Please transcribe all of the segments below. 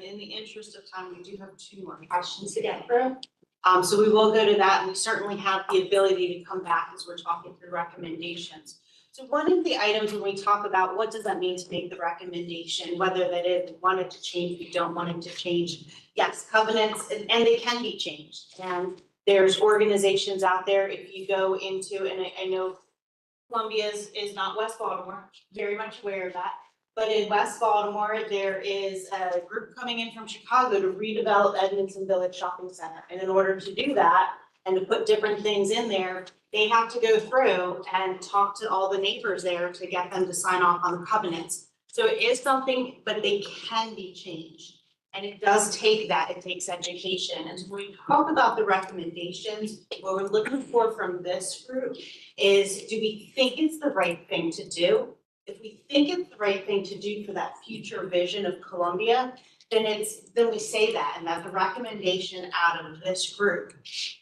in the interest of time, we do have 2 more questions to get through. So we will go to that, and we certainly have the ability to come back as we're talking through recommendations. So one of the items when we talk about what does that mean to make the recommendation, whether that is we want it to change, we don't want it to change. Yes, covenants, and they can be changed. And there's organizations out there, if you go into, and I know Columbia's is not West Baltimore, very much aware of that. But in West Baltimore, there is a group coming in from Chicago to redevelop Edmondson Village Shopping Center. And in order to do that and to put different things in there, they have to go through and talk to all the neighbors there to get them to sign off on the covenants. So it is something, but they can be changed. And it does take that, it takes education. And so when we talk about the recommendations, what we're looking for from this group is, do we think it's the right thing to do? If we think it's the right thing to do for that future vision of Columbia, then we say that, and that the recommendation out of this group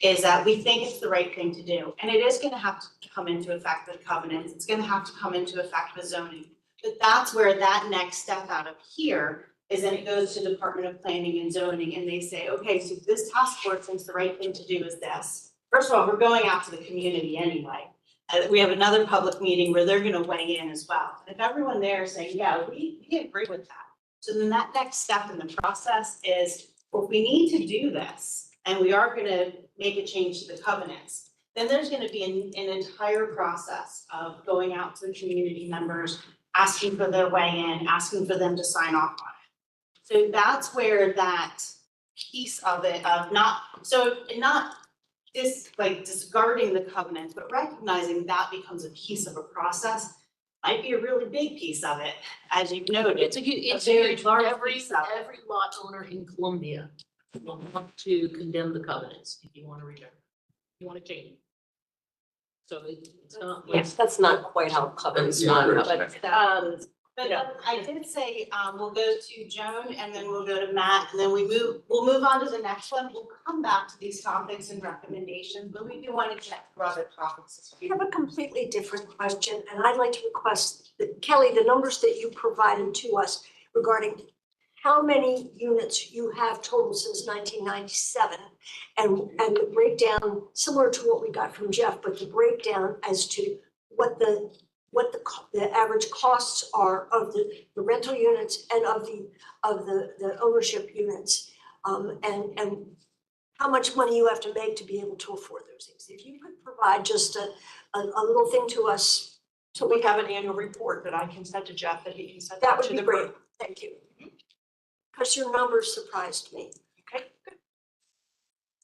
is that we think it's the right thing to do. And it is gonna have to come into effect with covenants, it's gonna have to come into effect with zoning. But that's where that next step out of here is, then it goes to Department of Planning and Zoning, and they say, okay, so this task force thinks the right thing to do is this. First of all, we're going out to the community anyway. We have another public meeting where they're gonna weigh in as well. And if everyone there is saying, yeah, we agree with that. So then that next step in the process is, well, if we need to do this, and we are gonna make a change to the covenants, then there's gonna be an entire process of going out to the community members, asking for their weigh in, asking for them to sign off on it. So that's where that piece of it of not discarding the covenants, but recognizing that becomes a piece of a process, might be a really big piece of it, as you've noted. It's very huge. large Every piece of it. lot owner in Columbia will want to condemn the covenants if you want to remember. You want to change it. So it's not. Yes, that's not quite how covenants It's work, not. but But I did say, we'll go to Joan and then we'll go to Matt and then we'll move on to the next one. We'll come back to these topics and recommendations, but we do want to check for other topics. I have a completely different question, and I'd like to request that, Kelly, the numbers that you provided to us regarding how many units you have total since 1997, and the breakdown, similar to what we got from Jeff, but the breakdown as to what the average costs are of the rental units and of the ownership units, and how much money you have to make to be able to afford those things. If you could provide just a little thing to us, so we have an annual report that I can send to Jeff, that he can send that out would to be the great. group. Thank you. Because your numbers surprised me. Okay, good.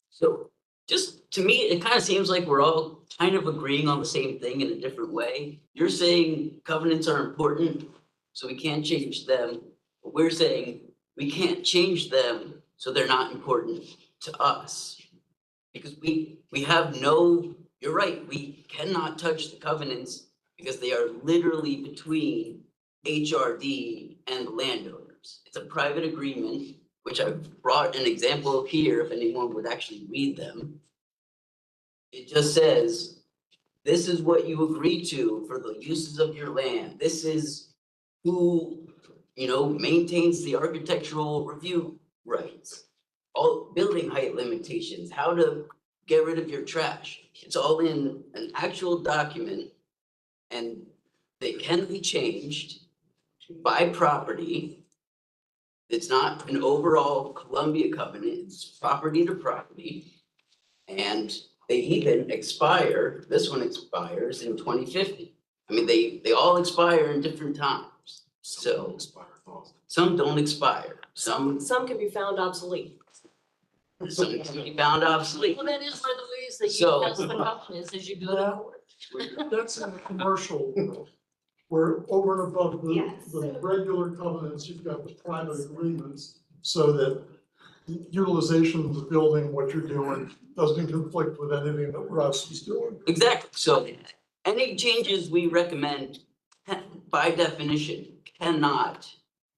So just to me, it kind of seems like we're all kind of agreeing on the same thing in a different way. You're saying covenants are important, so we can't change them. But we're saying we can't change them, so they're not important to us. Because we have no, you're right, we cannot touch the covenants because they are literally between HRD and the landowners. It's a private agreement, which I've brought an example here if anyone would actually read them. It just says, this is what you agree to for the uses of your land. This is who, maintains the architectural review rights. All building height limitations, how to get rid of your trash. It's all in an actual document and they can be changed by property. It's not an overall Columbia covenant, it's property to property. And they even expire, this one expires in 2050. I mean, they all expire in different times. So some don't expire, some Some can be found obsolete. can be found obsolete. Well, that is one of the ways that you So- test the covenants as you go to court. That's in the commercial world, where over and above Yes. the regular covenants, you've got the private agreements, so that the utilization of the building, what you're doing, doesn't conflict with anything that Russ is doing. Exactly, so any changes we recommend, by definition, cannot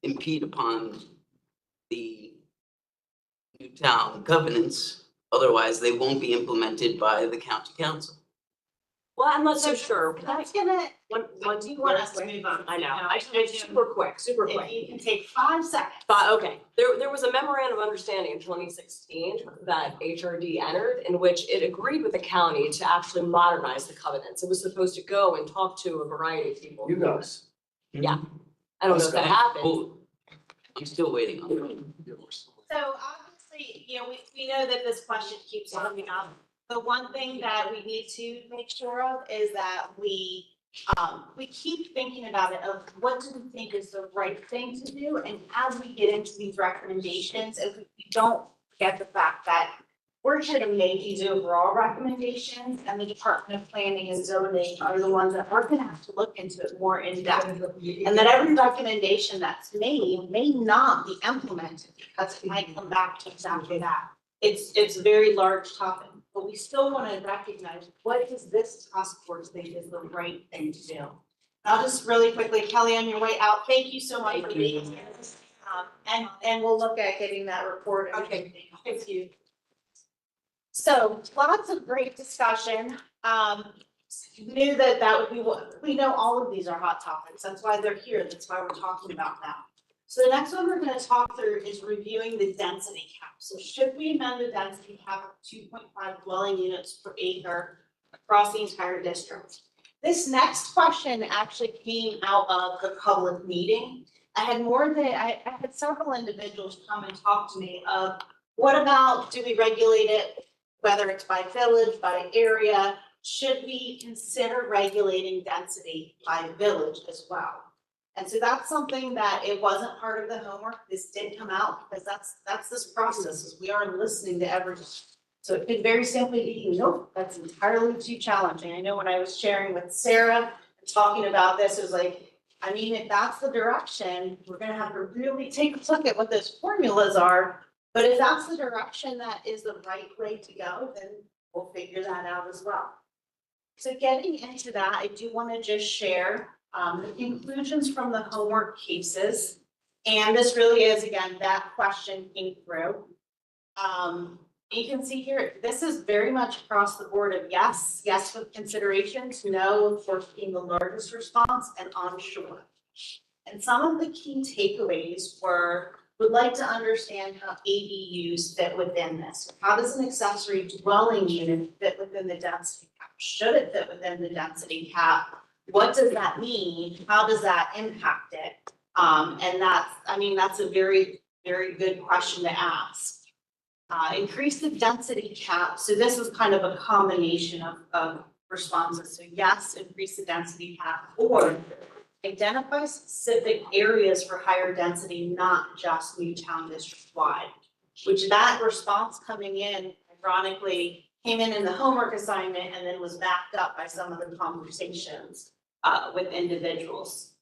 impede upon the Newtown covenants, otherwise they won't be implemented by the county council. Well, I'm not so sure. Can I- That's gonna, One, do you want us to move on? I know, I super quick, super quick. If you can take 5 seconds. But, okay, there was a memorandum of understanding in 2016 that HRD entered in which it agreed with the county to actually modernize the covenants. It was supposed to go and talk to a variety of people. You guys. Yeah. I don't know if that happened. Well, I'm still waiting on it. So obviously, we know that this question keeps coming up. The one thing that we need to make sure of is that we keep thinking about it of what do we think is the right thing to do? And as we get into these recommendations, if we don't forget the fact that we're here to make these overall recommendations and the Department of Planning and Zoning are the ones that are gonna have to look into it more in depth. And that every recommendation that's made may not be implemented because it might come back to exactly that. It's a very large topic, but we still want to recognize what does this task force think is the right thing to do? I'll just really quickly, Kelly, on your way out, thank you so much for being here. And we'll look at getting that report. and Okay. everything. Thank you. So lots of great discussion. Knew that would be what, we know all of these are hot topics. That's why they're here. That's why we're talking about them. So the next one we're gonna talk through is reviewing the density cap. So should we amend the density cap of 2.5 dwelling units per acre across the entire district? This next question actually came out of the public meeting. I had several individuals come and talk to me of, what about, do we regulate it, whether it's by village, by area? Should we consider regulating density by village as well? And so that's something that it wasn't part of the homework. This did come out because that's this process, is we are listening to everyone. So it could very simply be, nope, that's entirely too challenging. I know when I was sharing with Sarah and talking about this, it was like, I mean, if that's the direction, we're gonna have to really take a look at what those formulas are. But if that's the direction that is the right way to go, then we'll figure that out as well. So getting into that, I do want to just share the conclusions from the homework cases. And this really is, again, that question came through. You can see here, this is very much across the board of yes with considerations, no, of course, being the largest response, and onshore. And some of the key takeaways were, would like to understand how ADUs fit within this. How does an accessory dwelling unit fit within the density cap? Should it fit within the density cap? What does that mean? How does that impact it? And that's a very, very good question to ask. Increase the density cap. So this was kind of a combination of responses. So yes, increase the density cap, or identify specific areas for higher density, not just Newtown district-wide. Which that response coming in, ironically, came in the homework assignment and then was backed up by some of the conversations with individuals.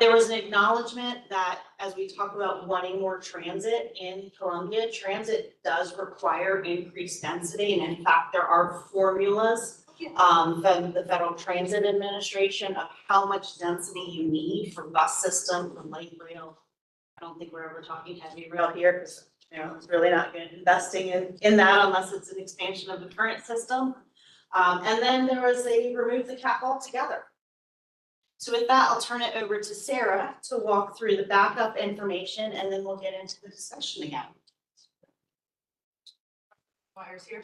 There was an acknowledgement that as we talk about wanting more transit in Columbia, transit does require increased density. And in fact, there are formulas from the Federal Transit Administration of how much density you need for bus system, for light rail. I don't think we're ever talking heavy rail here because it's really not good investing in that unless it's an expansion of the current system. And then there was remove the cap altogether. So with that, I'll turn it over to Sarah to walk through the backup information and then we'll get into the discussion again. Wires here.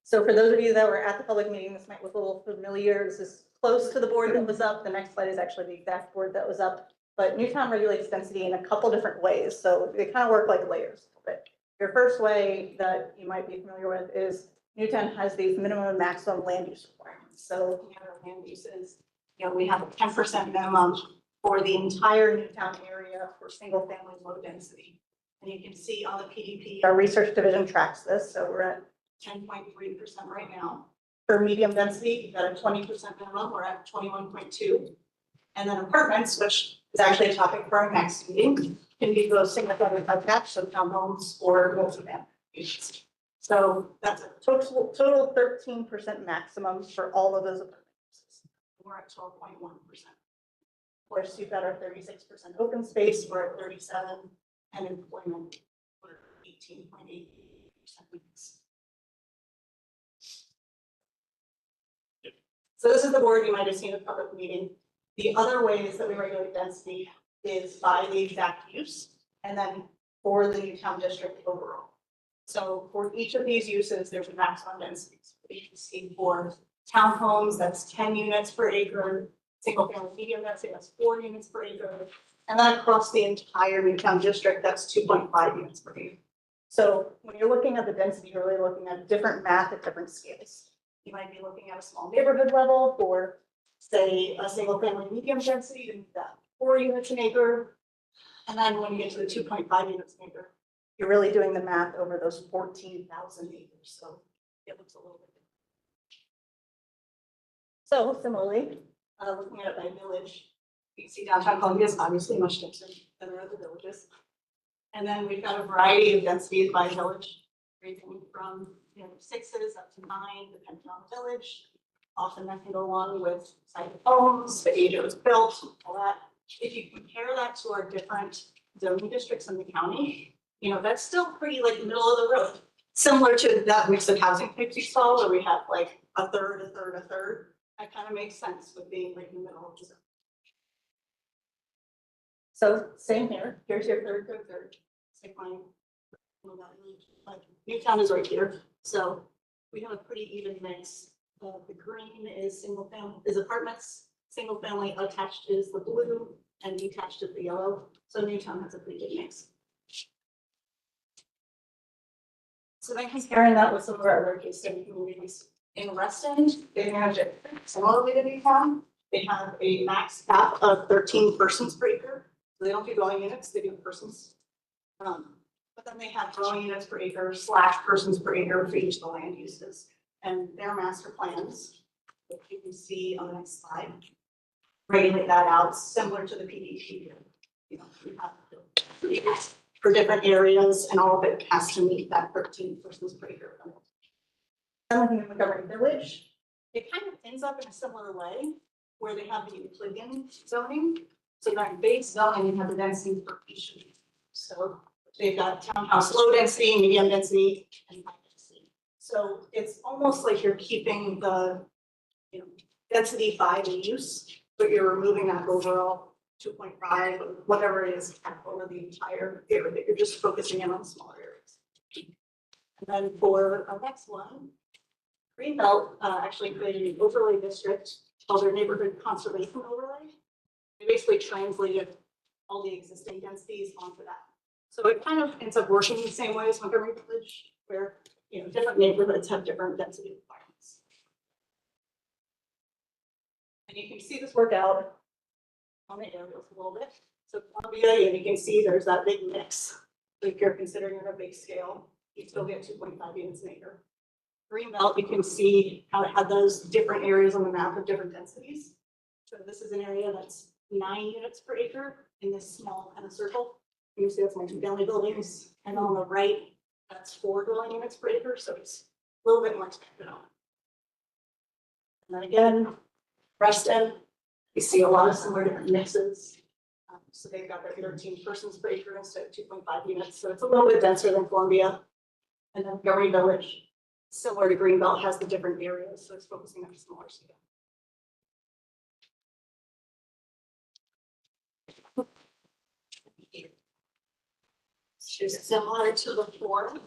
So for those of you that were at the public meeting, this might look a little familiar. This is close to the board that was up. The next slide is actually the exact board that was up. But Newtown regulates density in a couple different ways. So they kind of work like layers. But your first way that you might be familiar with is Newtown has these minimum and maximum land use requirements. So we have our land uses. We have a 10% minimum for the entire Newtown area for single family low density. And you can see on the PDP, our research division tracks this. So we're at 10.3% right now. For medium density, we've got a 20% minimum, we're at 21.2. And then apartments, which is actually a topic for our next meeting, can be both single family attached, so townhomes or multi-family units. So that's a total 13% maximum for all of those apartments. We're at 12.1%. Of course, you've got our 36% open space, we're at 37, and employment, we're at 18.8%. So this is the board, you might have seen a public meeting. The other ways that we regulate density is by the exact use and then for the Newtown district overall. So for each of these uses, there's a maximum density. So you can see for townhomes, that's 10 units per acre. Single family medium density, that's 4 units per acre. And then across the entire Newtown district, that's 2.5 units per acre. So when you're looking at the density, you're really looking at different math at different scales. You might be looking at a small neighborhood level for, say, a single family medium density, and that 4 units an acre. And then when you get to the 2.5 units an acre, you're really doing the math over those 14,000 acres. So it looks a little bit different. So similarly, looking at it by village, you can see downtown Columbia is obviously much denser than the other villages. And then we've got a variety of densities by village, ranging from 6s up to 9, depending on the village. Often that can go along with size of homes, the age it was built, all that. If you compare that to our different zoning districts in the county, that's still pretty like middle of the road. Similar to that mix of housing types you saw where we have like a third, a third, a third. That kind of makes sense with being right in the middle of the zone. So same here. Here's your third, third, third. Same line. Like Newtown is right here. So we have a pretty even mix. The green is single family, is apartments. Single family attached is the blue and detached is the yellow. So Newtown has a pretty good mix. So then comparing that with some of our other case study communities. In West End, they manage it similarly to Newtown. They have a max cap of 13 persons per acre. So they don't do dwelling units, they do persons. But then they have dwelling units per acre / persons per acre for each of the land uses. And their master plans, which you can see on the next slide, regulate that out similar to the PDP. We have for different areas and all of it has to meet that 13 persons per acre limit. I'm looking at Montgomery Village. It kind of ends up in a similar way where they have the Euclidean zoning. So that base zoning has a density for each of these. So they've got townhouse low density, medium density, and high density. So it's almost like you're keeping the density by the use, but you're removing that overall 2.5 or whatever it is over the entire area. You're just focusing in on smaller areas. And then for our next one, Greenbelt actually created an overlay district called their neighborhood conservation overlay. They basically translated all the existing densities onto that. So it kind of ends up working the same way as Montgomery Village, where different neighborhoods have different density requirements. And you can see this work out on the aerials a little bit. So Columbia, and you can see there's that big mix. So if you're considering it a big scale, you still get 2.5 units an acre. Greenbelt, you can see how it had those different areas on the map of different densities. So this is an area that's 9 units per acre in this small kind of circle. You can see that's multi-family buildings, and on the right, that's 4 dwelling units per acre, so it's a little bit more expanded on. And then again, Reston, you see a lot of similar different mixes. So they've got their 13 persons per acre instead of 2.5 units, so it's a little bit denser than Columbia. And then Montgomery Village, similar to Greenbelt, has the different areas, so it's focusing on smaller scale. It's similar to the form.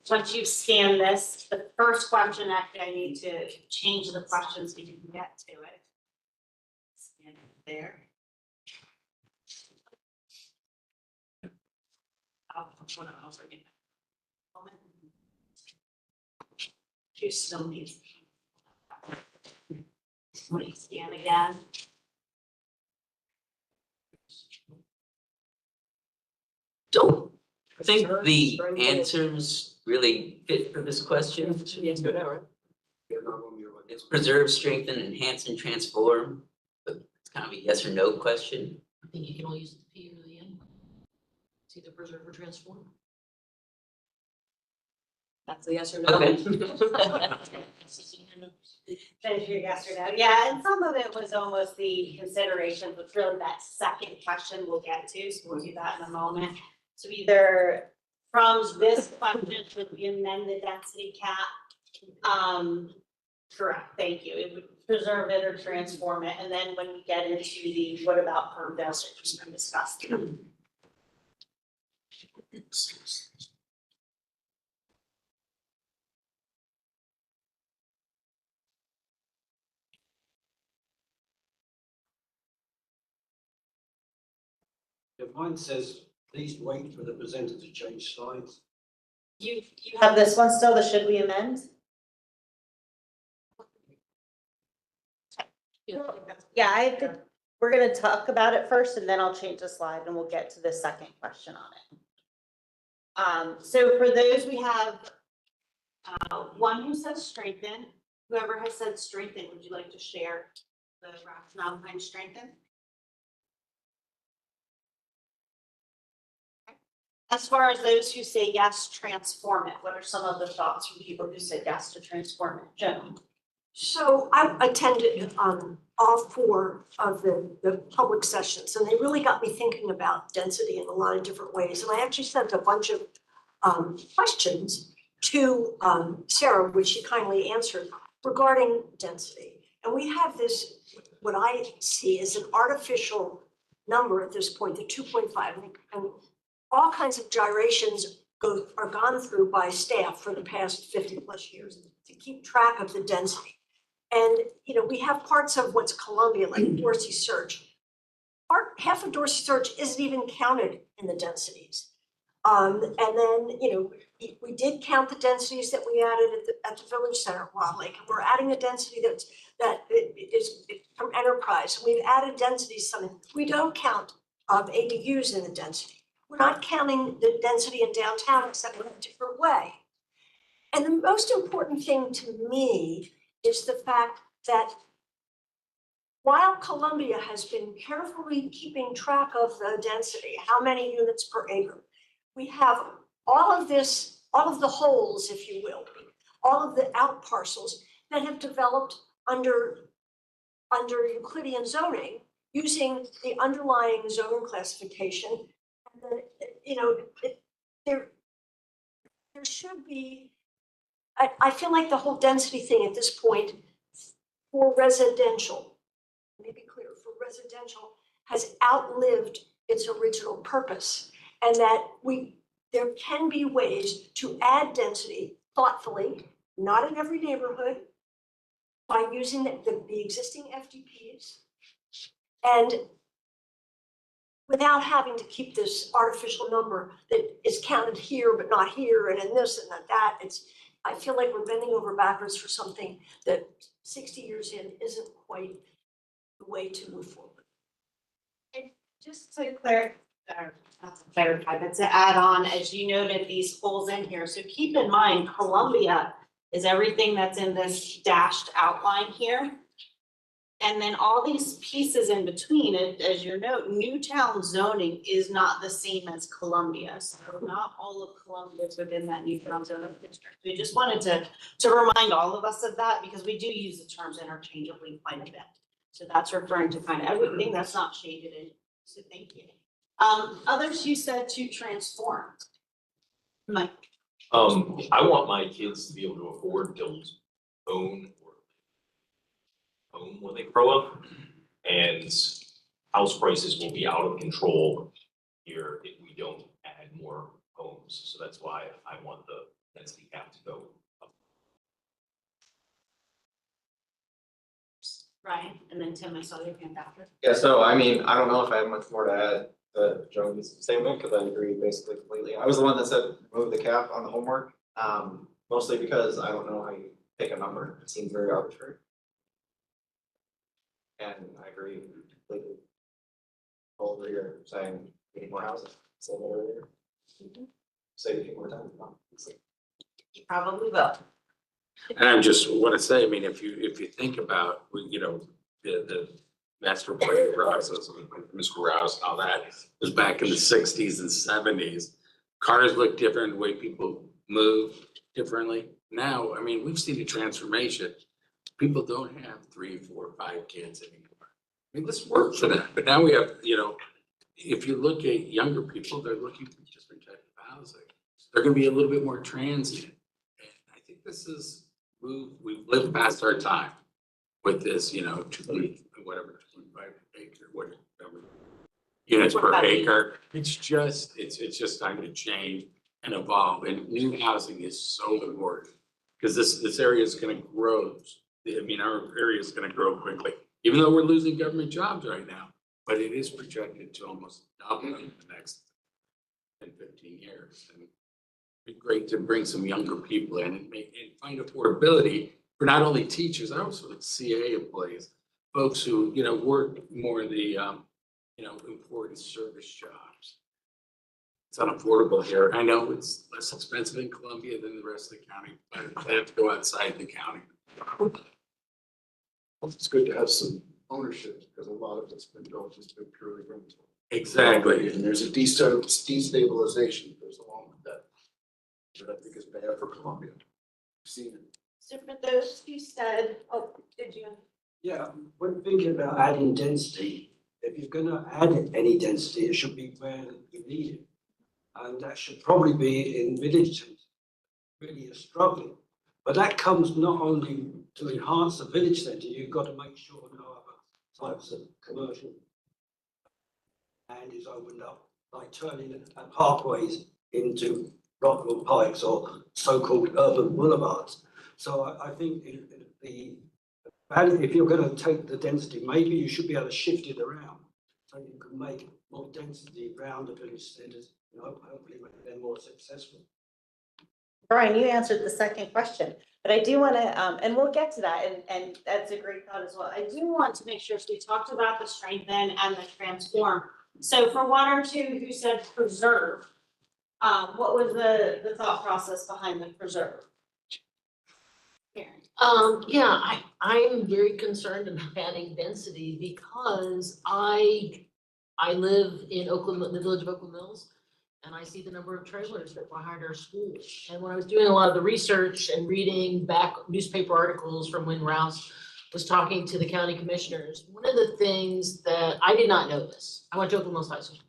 Once you scan this, the first question, actually, I need to change the questions so you can get to it. Scan it there. You still need. Scan again. Don't think the answers really fit for this question. Yes, go down, right? It's preserve, strengthen, enhance, and transform. But it's kind of a yes or no question. I think you can all use the P or the N. It's either preserve or transform. That's a yes or no. Okay. Finish your yes or no. Yeah, and some of it was almost the consideration, but really that second question we'll get to, so we'll do that in a moment. So either From this question, should we amend the density cap? Correct, thank you. It would preserve it or transform it, and then when we get into the, what about perm density, just gonna discuss. If mine says, please wait for the presenter to change slides. You have this one still, the should we amend? Yeah, we're gonna talk about it first and then I'll change the slide and we'll get to the second question on it. So for those, we have one who says strengthen. Whoever has said strengthen, would you like to share the rationale behind strengthen? As far as those who say yes, transform it, what are some of the thoughts from people who said yes to transform it? Jen? So I attended all four of the public sessions, and they really got me thinking about density in a lot of different ways. And I actually sent a bunch of questions to Sarah, which she kindly answered regarding density. And we have this, what I see is an artificial number at this point, the 2.5, and all kinds of gyrations are gone through by staff for the past 50 plus years to keep track of the density. And, you know, we have parts of what's Columbia, like Dorsey Search. Half of Dorsey Search isn't even counted in the densities. And then, you know, we did count the densities that we added at the Village Center Wild Lake. And we're adding a density that is from Enterprise. We've added densities, we don't count ADUs in the density. We're not counting the density in downtown except in a different way. And the most important thing to me is the fact that while Columbia has been carefully keeping track of the density, how many units per acre, we have all of this, all of the holes, if you will, all of the out parcels that have developed under Euclidean zoning using the underlying zone classification. And you know, there should be, I feel like the whole density thing at this point for residential, let me be clear, for residential has outlived its original purpose. And that there can be ways to add density thoughtfully, not in every neighborhood, by using the existing FDPs and without having to keep this artificial number that is counted here but not here and in this and that. I feel like we're bending over backwards for something that 60 years in isn't quite the way to move forward. And just to clarify, but to add on, as you noted, these holes in here. So keep in mind, Columbia is everything that's in this dashed outline here. And then all these pieces in between it, as you note, Newtown zoning is not the same as Columbia. So not all of Columbia is within that Newtown zoning district. We just wanted to remind all of us of that because we do use the terms interchangeably quite a bit. So that's referring to kind of everything that's not shaded in. So thank you. Others you said to transform. Mike. I want my kids to be able to afford to own or home when they grow up. And house prices will be out of control here if we don't add more homes. So that's why I want the density cap to go up. Ryan, and then Tim, I saw your hand after. Yeah, so I mean, I don't know if I have much more to add to Joan's statement, because I agree basically completely. I was the one that said move the cap on the homework, mostly because I don't know how you pick a number. It seems very arbitrary. And I agree completely. Over here saying we need more houses, say that earlier. Save a few more time. You probably will. And I just want to say, I mean, if you think about, you know, the master plan process, Mr. Rouse, and all that was back in the 60s and 70s. Cars look different, the way people move differently. Now, I mean, we've seen a transformation. People don't have 3, 4, 5 kids anymore. I mean, this worked for that, but now we have, you know, if you look at younger people, they're looking for different type of housing. they're gonna be a little bit more transient. And I think this is, we've lived past our time with this, 25 acre, whatever. Units per 25 acre. It's just time to change and evolve, and new housing is so important. Because this area is gonna grow. I mean, our area is gonna grow quickly, even though we're losing government jobs right now. But it is projected to almost double in the next 10, 15 years. And it'd be great to bring some younger people in and find affordability for not only teachers, I also CA employees, folks who, work more in the, important service jobs. It's unaffordable here. I know it's less expensive in Columbia than the rest of the county, but they have to go outside the county. It's good to have some ownership, because a lot of it's been built just been purely rental. Exactly. And there's a destabilization that goes along with that. That I think is bad for Columbia. Seen it. So for those who said, oh, did you? Yeah, when thinking about adding density, if you're gonna add any density, it should be where you need it. And that should probably be in village centres, really are struggling. But that comes not only to enhance the village centre, you've got to make sure no other types of commercial land is opened up, like turning parkways into Rockville Pikes or so-called urban boulevards. So I think if you're going to take the density, maybe you should be able to shift it around so you can make more density around the village centres. Hopefully make them more successful. Brian, you answered the second question, but I do want to, and we'll get to that, and that's a great thought as well. I do want to make sure, so we talked about the strengthen and the transform. So for one or two who said preserve, what was the thought process behind the preserve? Karen. Yeah, I'm very concerned about adding density because I live in Oakland, the village of Oakland Mills, and I see the number of trailers that behind our schools. And when I was doing a lot of the research and reading back newspaper articles from when Rouse was talking to the county commissioners, one of the things that I did not know this, I went to Oakland Mills High School.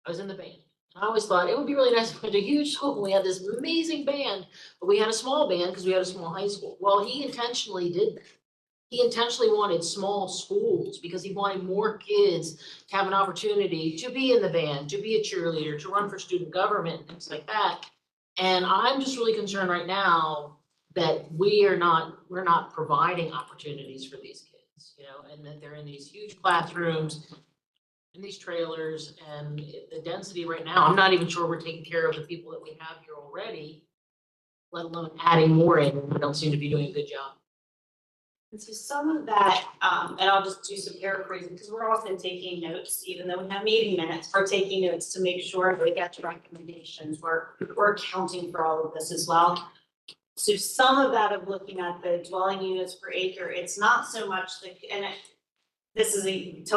I was in the band. And I always thought it would be really nice if we had a huge school and we had this amazing band, but we had a small band because we had a small high school. Well, he intentionally did that. He intentionally wanted small schools because he wanted more kids to have an opportunity to be in the band, to be a cheerleader, to run for student government, things like that. And I'm just really concerned right now that we're not providing opportunities for these kids, and that they're in these huge classrooms, in these trailers, and the density right now, I'm not even sure we're taking care of the people that we have here already, let alone adding more in, and we don't seem to be doing a good job. And so some of that, and I'll just do some paraphrasing, because we're often taking notes, even though we have meeting minutes, we're taking notes to make sure we get to recommendations. We're accounting for all of this as well. So some of that of looking at the dwelling units per acre, it's not so much tell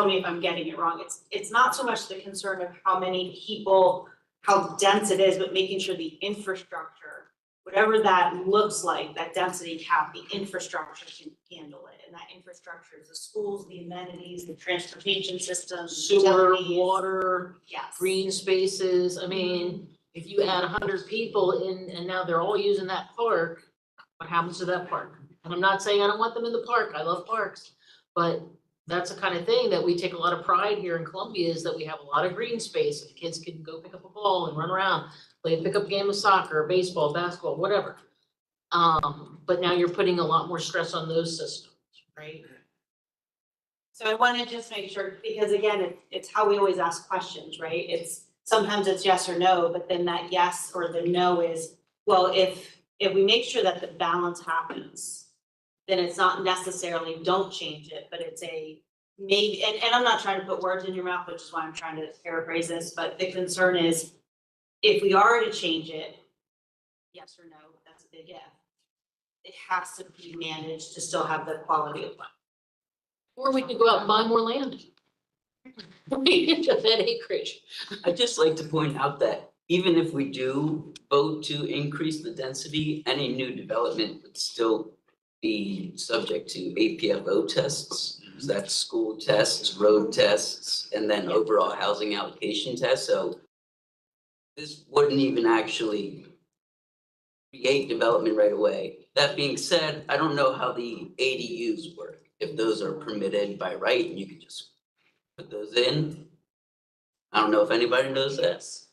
me if I'm getting it wrong. It's not so much the concern of how many people, how dense it is, but making sure the infrastructure, whatever that looks like, that density cap, the infrastructure can handle it. And that infrastructure is the schools, the amenities, the transportation systems, Sewer, utilities. water, Yes. green spaces. I mean, if you add 100 people in and now they're all using that park, what happens to that park? And I'm not saying I don't want them in the park. I love parks, but that's the kind of thing that we take a lot of pride here in Columbia, is that we have a lot of green space. The kids can go pick up a ball and run around, play a pickup game of soccer, baseball, basketball, whatever. But now you're putting a lot more stress on those systems, right? So I want to just make sure, because again, it's how we always ask questions, right? Sometimes it's yes or no, but then that yes or the no is, well, if we make sure that the balance happens, then it's not necessarily don't change it, but it's a maybe, and I'm not trying to put words in your mouth, which is why I'm trying to paraphrase this, but the concern is if we are to change it, yes or no, that's a big if. It has to be managed to still have the quality of life. Or we could go out and buy more land. That acreage. I'd just like to point out that even if we do vote to increase the density, any new development would still be subject to APFO tests. So that's school tests, road tests, and then overall housing allocation tests. So this wouldn't even actually create development right away. That being said, I don't know how the ADUs work, if those are permitted by right and you can just put those in. I don't know if anybody knows this.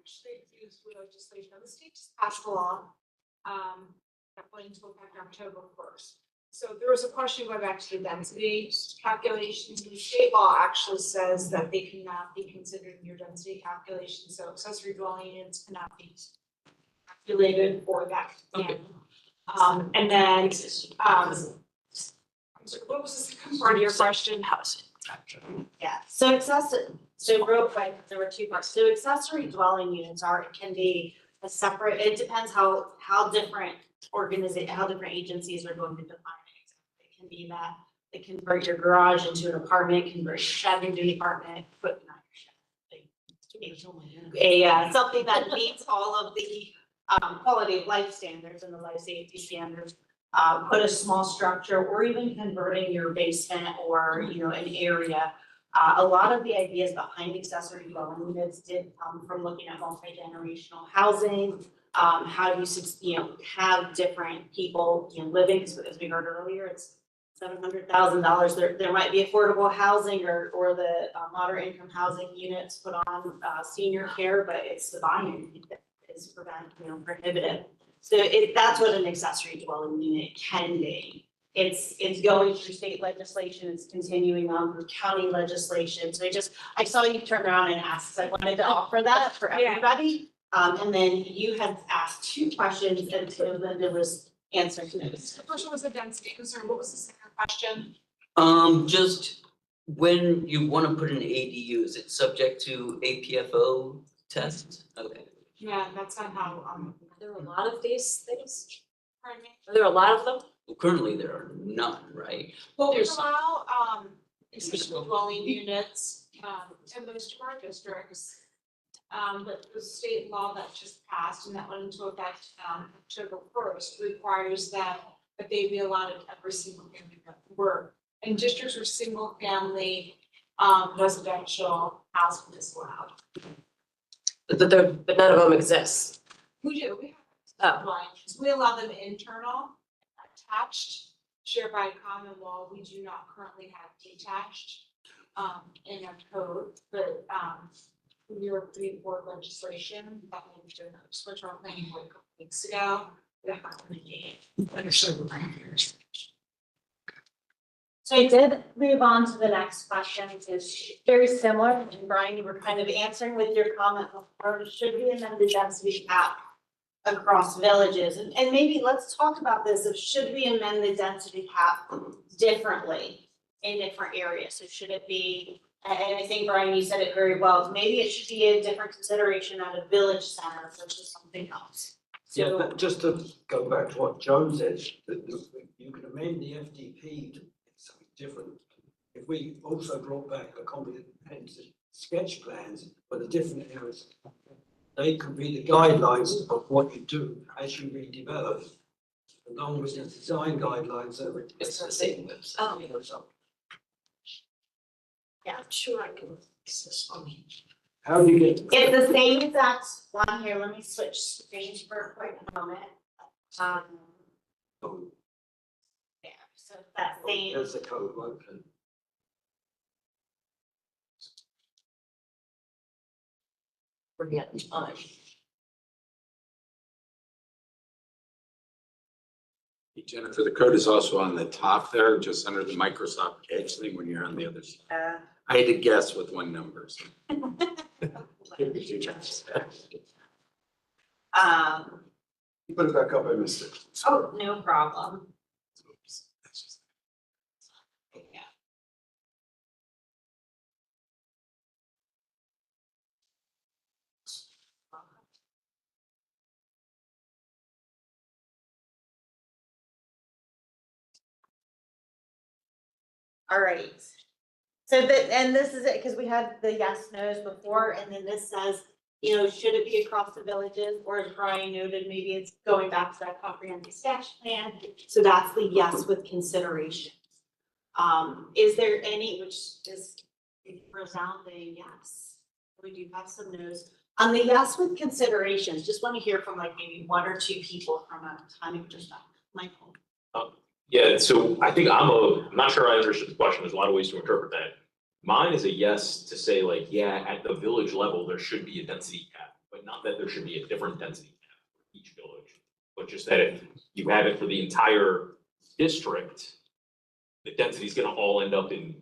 State views legislation, the state just passed a law, that went into effect October first. So there was a question going back to the density calculations, and the state law actually says that they cannot be considered in your density calculation, so accessory dwelling units cannot be calculated for that. Okay. And then, so what was the second part of your question? Yeah, so so real quick, there were two parts. So accessory dwelling units can be a separate, it depends how different how different agencies are going to define it. It can be that it convert your garage into an apartment, convert your shed into an apartment, put not your shed. Something that meets all of the quality of life standards and the life safety standards. Put a small structure or even converting your basement or, an area. A lot of the ideas behind accessory dwelling units did come from looking at multi-generational housing. How do you, have different people, living, as we heard earlier, it's $700,000. There might be affordable housing or the moderate income housing units put on senior care, but it's the buying that is prohibitive. So that's what an accessory dwelling unit can be. It's going through state legislation, it's continuing on through county legislation. So I saw you turn around and ask, so I wanted to offer that for everybody. And then you had asked two questions and so Linda was answering those. The first one was the density concern. What was the second question? Just when you wanna put an ADU, is it subject to APFO tests? Okay. Yeah, that's not how, Are there a lot of these things? pardon me? Are there a lot of them? Well, currently there are none, right? Well, we There's- allow, accessory dwelling units, in most of our districts. But the state law that just passed and that went into effect, October first requires that they be allowed in every single family that work. And districts where single family, residential housing is allowed. But none of them exist. We do, we Oh. have dwellings. We allow them internal, attached, shared by common law. We do not currently have detached in our code, but Your board legislation that we did switch our planning board a couple weeks ago. So I did move on to the next question, it's very similar, and Brian, you were kind of answering with your comment before, should we amend the density cap across villages? And maybe let's talk about this, of should we amend the density cap differently in different areas? So should it be, and I think Brian, you said it very well, maybe it should be a different consideration at a village center versus something else. Yeah, So, but just to go back to what Joan said, that you can amend the FDP to something different. If we also brought back a comprehensive sketch plans for the different areas, they could be the guidelines of what you do as you redevelop, along with the design guidelines that are. It's the same website. Oh. Yeah, I'm sure I can. How do you get? it's the same exact one here, let me switch screens for a quick moment. There, so that same. There's the code, okay. We're getting time. Jennifer, the code is also on the top there, just under the Microsoft Edge thing when you're on the other side. I had to guess with one number. So. You put it back up, I missed it. Oh, no problem. Yeah. All right. So and this is it, because we had the yes, no's before, and then this says, should it be across the villages, or as Brian noted, maybe it's going back to that comprehensive sketch plan. So that's the yes with consideration. Is there any, which is resounding yes, we do have some no's. On the yes with considerations, just want to hear from like maybe one or two people from a timing perspective. Michael? Yeah, so I think I'm not sure I understood the question. There's a lot of ways to interpret that. Mine is a yes to say like, yeah, at the village level, there should be a density cap, but not that there should be a different density cap for each village. But just that if you have it for the entire district, the density is gonna all end up in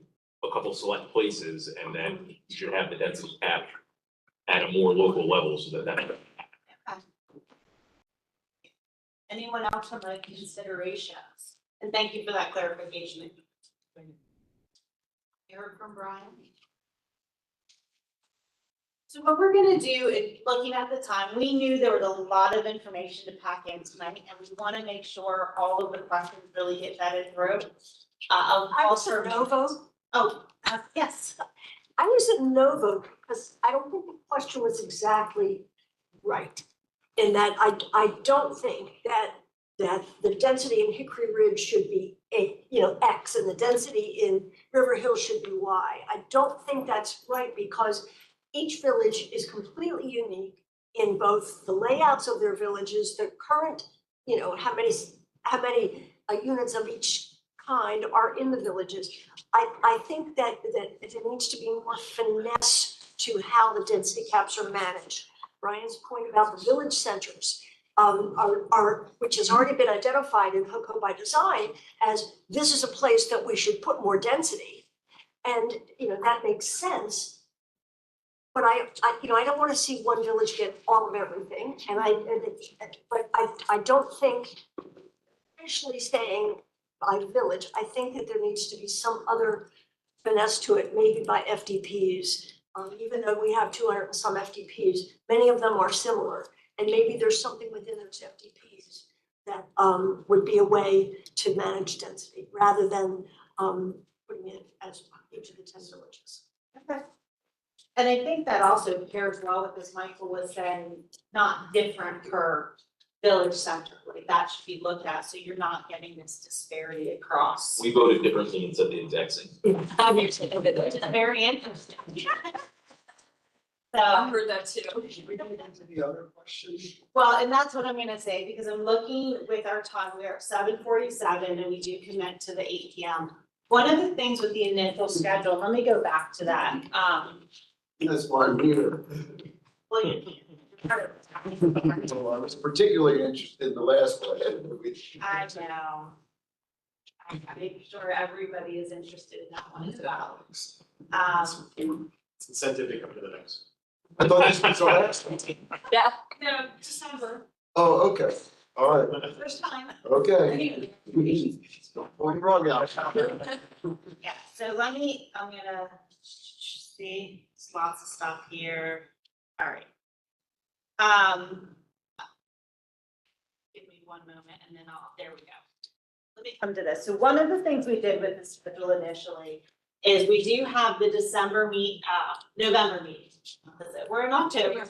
a couple select places, and then you should have the density cap at a more local level so that. Anyone else from the considerations? And thank you for that clarification. Eric from Brian? So what we're gonna do is, looking at the time, we knew there was a lot of information to pack in tonight, and we wanna make sure all of the questions really get vetted through. I was a no vote. Oh, yes. I was a no vote because I don't think the question was exactly right. In that I don't think that the density in Hickory Ridge should be X and the density in River Hill should be Y. I don't think that's right because each village is completely unique in both the layouts of their villages, the current, how many units of each kind are in the villages. I think that there needs to be more finesse to how the density caps are managed. Brian's point about the village centers which has already been identified in HOCO by design as this is a place that we should put more density. And, that makes sense. But I don't want to see one village get all of everything. But I don't think, especially staying by village, I think that there needs to be some other finesse to it, maybe by FDPs. Even though we have 200 and some FDPs, many of them are similar. And maybe there's something within those FDPs that would be a way to manage density rather than putting it as each of the 10 villages. Okay. And I think that also pairs well with this Michael was saying, not different per village center, like that should be looked at, so you're not getting this disparity across. We voted differently and said the exact same. Very interesting. I So, heard that too. Should we go into the other question? well, and that's what I'm gonna say, because I'm looking with our time, we are at 7:47 and we do commit to the 8 p.m. One of the things with the initial schedule, let me go back to that, That's why I'm here. well, you. Well, I was particularly interested in the last question. I know. I make sure everybody is interested in that one as well. It's incentive to come to the next. I thought this was the last one. Yeah. No, December, Oh, okay, all right, first time. okay. Point wrong out. Yeah, so I'm gonna see, there's lots of stuff here. All right. Give me one moment and then there we go. Let me come to this. So one of the things we did with the schedule initially is we do have the November meeting. We're in October.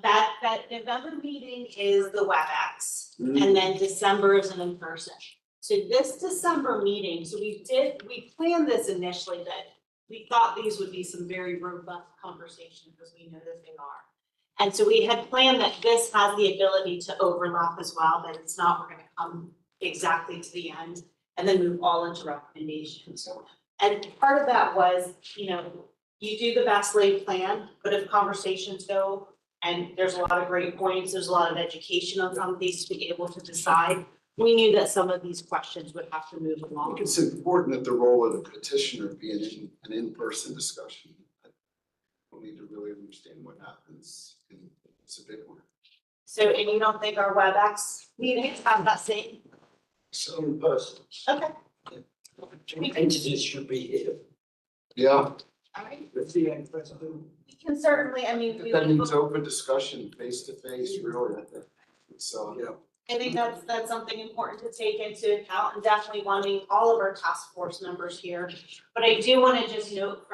That November meeting is the WebEx, and then December is an in-person. So this December meeting, so we planned this initially that we thought these would be some very robust conversations, because we know that they are. And so we had planned that this has the ability to overlap as well, but it's not, we're gonna come exactly to the end and then move all into recommendations. And part of that was, you do the best laid plan, but if conversations go and there's a lot of great points, there's a lot of education on some of these to be able to decide. We knew that some of these questions would have to move I along. think it's important that the role of the petitioner be an in-person discussion. We need to really understand what happens, and it's a big one. So, and you don't think our WebEx meetings have that same? So in person. Okay, Entities should be here. Yeah, all right. With the president. We can certainly, that needs open discussion, face to face, really, I think. So, Yeah. I think that's something important to take into account, and definitely wanting all of our task force members here. But I do want to just note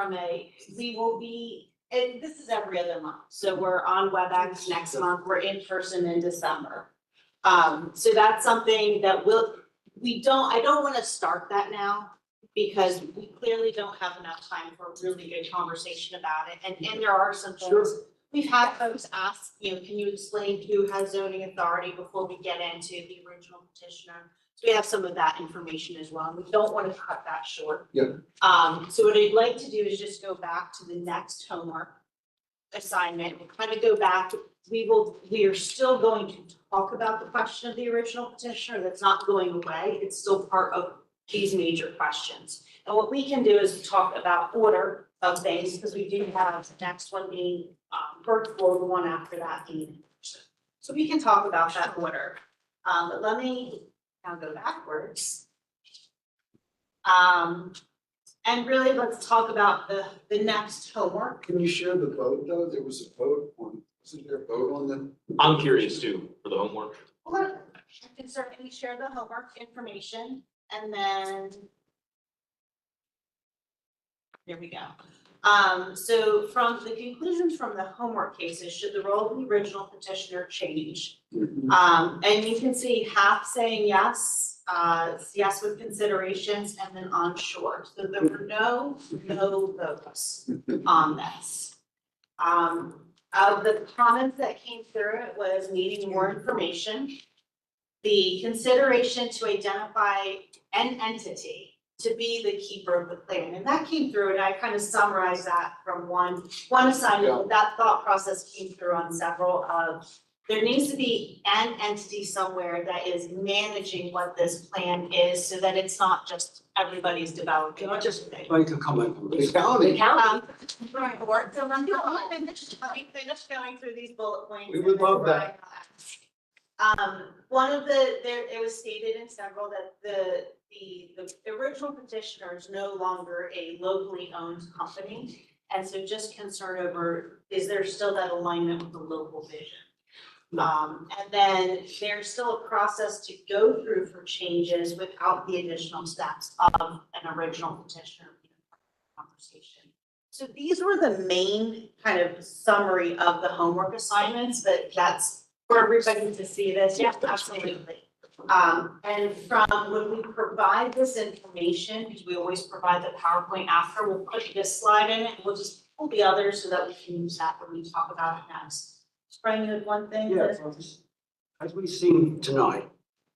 we will be, and this is every other month, so we're on WebEx next month, we're in person in December. So that's something that I don't want to start that now, because we clearly don't have enough time for a really good conversation about it, and there are some things. We've had folks ask, can you explain who has zoning authority before we get into the original petitioner? So we have some of that information as well, and we don't want to cut that short. Yeah. So what I'd like to do is just go back to the next homework assignment, and kind of go back, we are still going to talk about the question of the original petitioner, that's not going away, it's still part of these major questions. And what we can do is talk about order of things, because we do have the next one being, virtual, the one after that being in person. So we can talk about that order, but let me now go backwards. And really, let's talk about the next homework. Can you share the vote though? There was a vote on, wasn't there a vote on the? I'm curious too, for the homework. I can certainly share the homework information, and then there we go. So from the conclusions from the homework cases, should the role of the original petitioner change? And you can see half saying yes, yes with considerations, and then onshore. So there were no votes on this. Of the comments that came through, it was needing more information. The consideration to identify an entity to be the keeper of the plan, and that came through, and I kind of summarized that from one assignment, but that thought process came through on several of, there needs to be an entity somewhere that is managing what this plan is, so that it's not just everybody's developing. Can I just everything. make a comment on this? The county. Right, work, so let me finish going through these bullet points. We would love that. One of it was stated in several that the original petitioner is no longer a locally owned company. And so just concern over, is there still that alignment with the local vision? And then there's still a process to go through for changes without the additional steps of an original petitioner conversation. So these were the main kind of summary of the homework assignments, but that's for everybody to see this. Yeah, absolutely. And from when we provide this information, because we always provide the PowerPoint after, we'll put this slide in it, and we'll just pull the others so that we can use that when we talk about it next. Brian, you had one thing? Yeah, as we've seen tonight,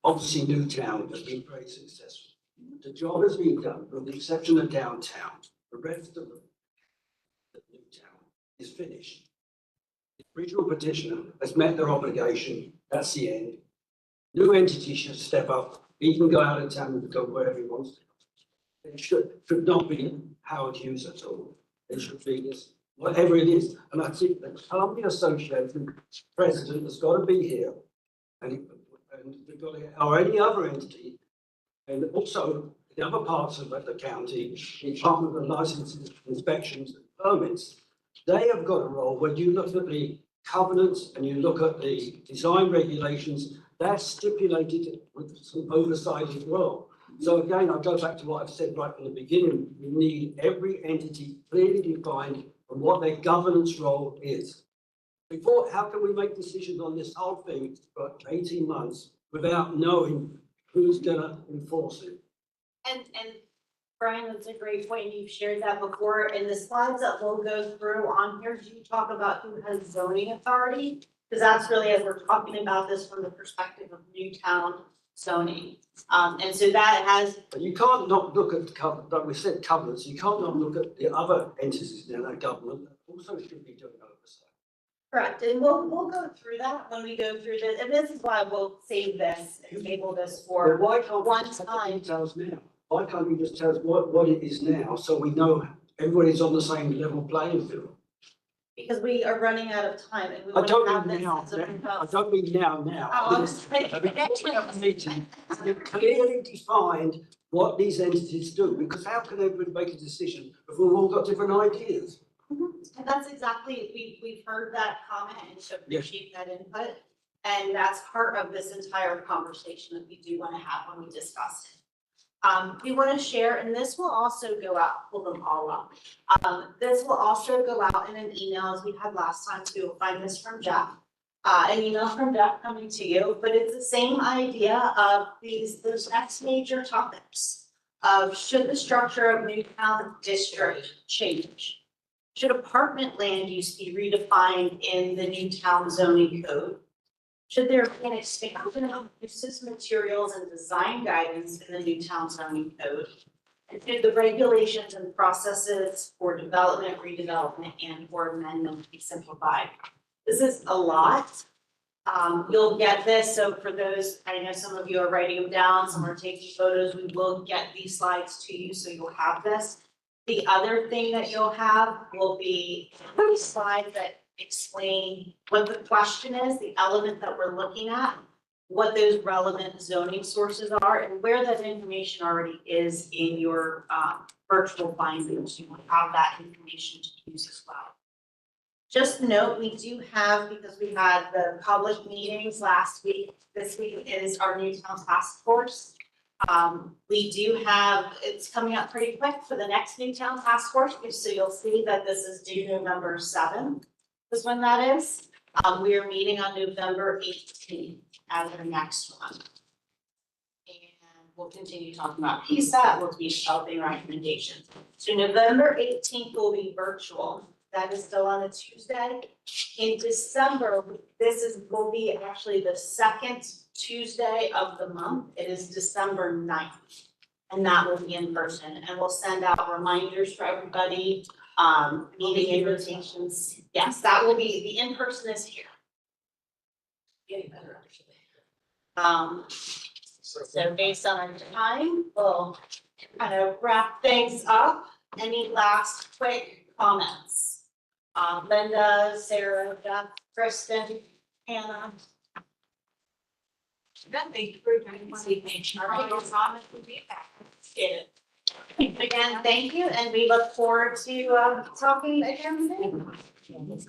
obviously Newtown has been very successful. The job has been done, with the exception of downtown. The rest of Newtown is finished. The original petitioner has met their obligation, that's the end. New entity should step up, he can go out of town and go wherever he wants to. It should not be Howard Hughes at all. It should be this, whatever it is. And I think the Columbia Association president has got to be here. And we've got to get, or any other entity, and also the other parts of the county, the Department of Licenses, Inspections, and Permits, they have got a role when you look at the covenants and you look at the design regulations, that's stipulated with some oversight as well. So again, I go back to what I've said right from the beginning, we need every entity clearly defined and what their governance role is. Before, how can we make decisions on this whole thing for 18 months without knowing who's gonna enforce it? And Brian, that's a great point. You've shared that before. In the slides that we'll go through on here, do you talk about who has zoning authority? Because that's really, as we're talking about this from the perspective of Newtown zoning. And so that has. But you can't not look at, like we said, covenants, you can't not look at the other entities in that government that also should be doing oversight. Correct, and we'll go through that when we go through this, and this is why we'll save this and table this for Why can't we one just have the time. details now? Why can't you just tell us what it is now, so we know everybody's on the same level playing field? Because we are running out of time and we I want to don't have mean this now, as a I don't mean now. Oh, I'm sorry. At the beginning of the meeting, you've clearly defined what these entities do, because how can everybody make a decision if we've all got different ideas? And that's exactly, we've heard that comment and so appreciate that input. And that's part of this entire conversation that we do want to have when we discuss it. We want to share, and this will also go out, pull them all up. This will also go out in an email as we had last time too. You'll find this from Jeff. An email from Jeff coming to you, but it's the same idea of those next major topics. of should the structure of Newtown district change? Should apartment land use be redefined in the Newtown zoning code? Should there be an expansion of uses, materials, and design guidance in the Newtown zoning code? And should the regulations and processes for development, redevelopment, and or amendment be simplified? This is a lot. You'll get this, so for those, I know some of you are writing them down, some are taking photos, we will get these slides to you, so you'll have this. The other thing that you'll have will be slides that explain what the question is, the element that we're looking at, what those relevant zoning sources are, and where that information already is in your virtual findings. You will have that information to use as well. Just note, we do have, because we had the public meetings last week, this week is our Newtown Task Force. We do have, it's coming up pretty quick for the next Newtown Task Force, so you'll see that this is due November 7th, is when that is. We are meeting on November 18th as our next one. And we'll continue talking about PSAT, we'll be developing recommendations. So November 18th will be virtual. That is still on a Tuesday. In December, will be actually the second Tuesday of the month. It is December 9th. And that will be in person. And we'll send out reminders for everybody, meeting invitations. Yes, that will be, the in-person is here. Getting better, actually. So based on our time, we'll kind of wrap things up. Any last quick comments? Linda, Sarah, Jeff, Kristen, Hannah. Thank you for joining us evening. All right. Thomas will be back. Again, thank you, and we look forward to talking again soon.